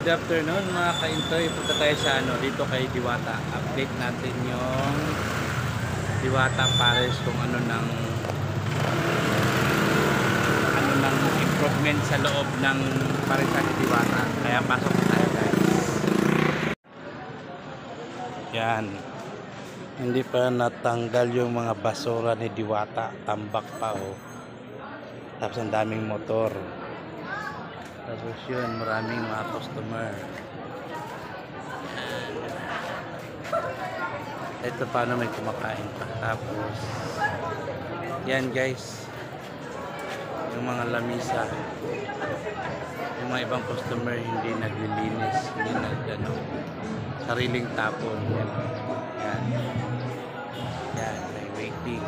Good afternoon mga ka-intoy. Punta tayo sa dito kay Diwata. Update natin yung Diwata Pares kung ano nang improvement sa loob ng Parisan ni Diwata. Kaya pasok tayo guys. Yan. Hindi pa natanggal yung mga basura ni Diwata. Tambak pa oh. Tapos ang daming motor. Tapos yun, maraming mga customer. Ito paano may kumakain pa. Tapos yan guys, yung mga lamisa, yung mga ibang customer hindi naglilinis, hindi sariling tapon. Yan. Yan, may waiting.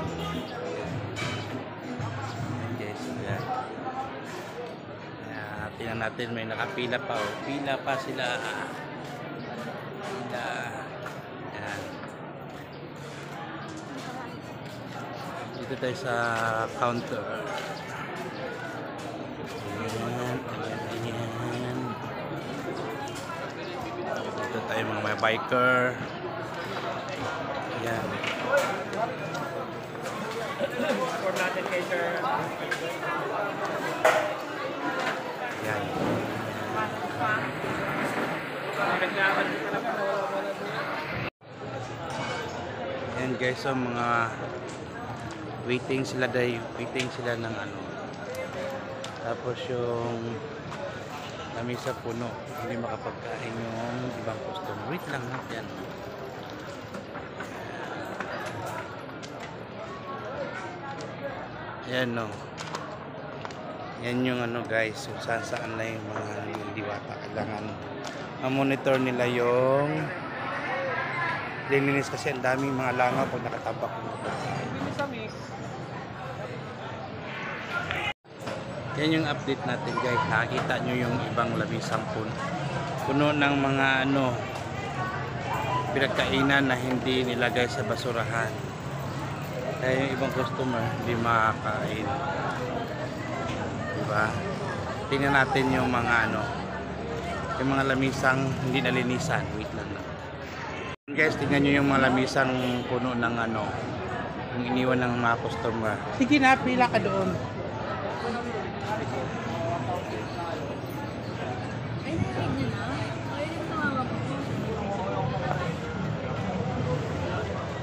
Tingnan natin, may nakapila pa oh. Pila pa sila. Pila. Yan. Dito tayo sa counter. Ayan. Dito tayo mga may biker. Yan. Report natin kay sir. Yan. Yan guys, so mga waiting sila ng tapos yung lamisa puno, hindi makapagkain yung ibang customer. Wait lang natin. Yan no. Yan yung guys, kung saan na yung mga Diwata. Kailangan ma-monitor nila yung lilinis kasi ang daming mga langaw pag nakatabak. Yan yung update natin guys. Nakikita nyo yung ibang labisang puno ng mga pinagkainan na hindi nilagay sa basurahan. Kaya yung ibang customer hindi makakain. Diba? Tingnan natin yung mga yung mga lamisang hindi nalinisan. Wait lang. Guys, tingnan nyo yung mga lamisang puno ng yung iniwan ng mga customer. Sige na, pila ka doon.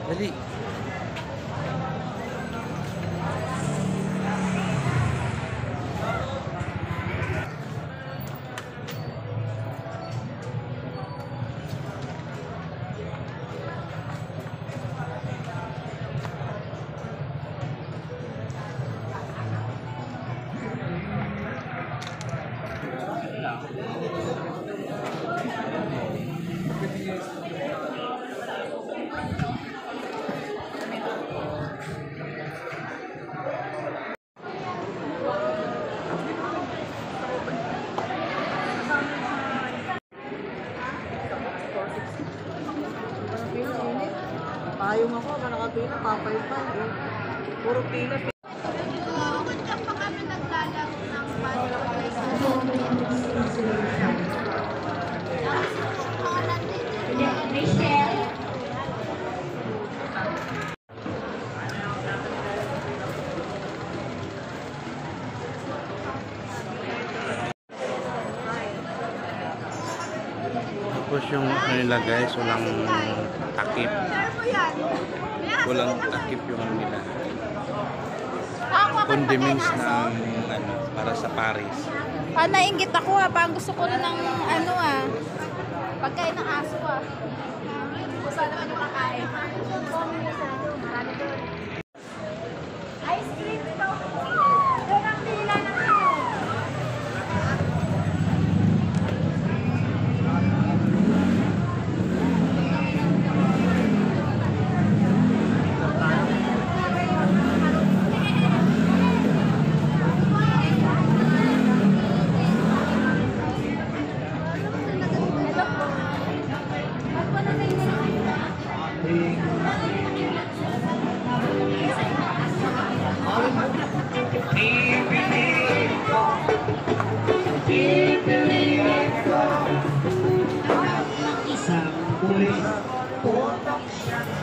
Dali. Payong ako, nakapila, papay-pay. Puro pila. Diyan pa kami naglalaro ng Michelle. Tapos yung nila guys, walang takip. Walang takip yung nila. Condiments ng para sa Paris. Nainggit ako parang gusto ko na ng pagkain ng aso Kung saan naman yung kakain. Ice cream ito. Doon ang pila ng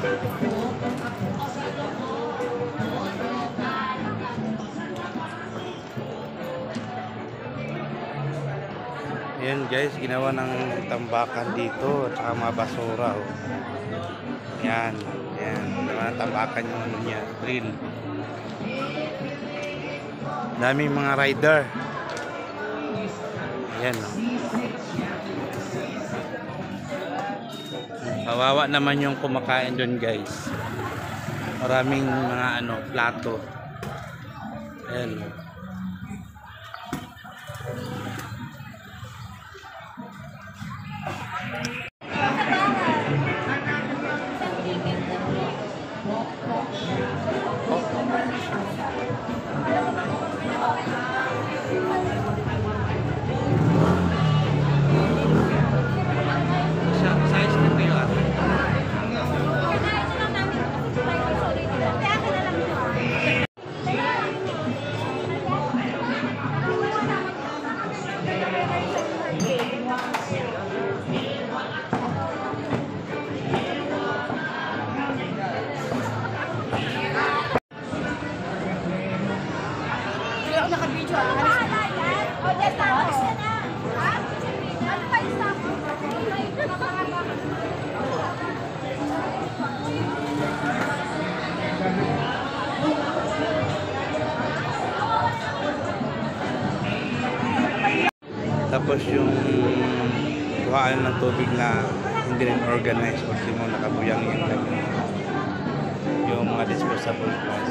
Ayan guys, ginawa ng tambakan dito at saka mga basura. Oh. Ayan, ayan. Ginawa ng tambakan yung ano niya, drill. Daming mga rider. Ayan. Oh. Kawawa naman yung kumakain doon guys. Maraming mga ano, plato. Ayan. Sa ice cream kayo ate? Tapos yung kuhaan ng tubig na hindi rin organized o di mo nakabuyang yung mga disposable glass.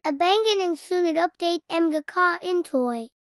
Abangan and Sunit update Mga Ka Intoy.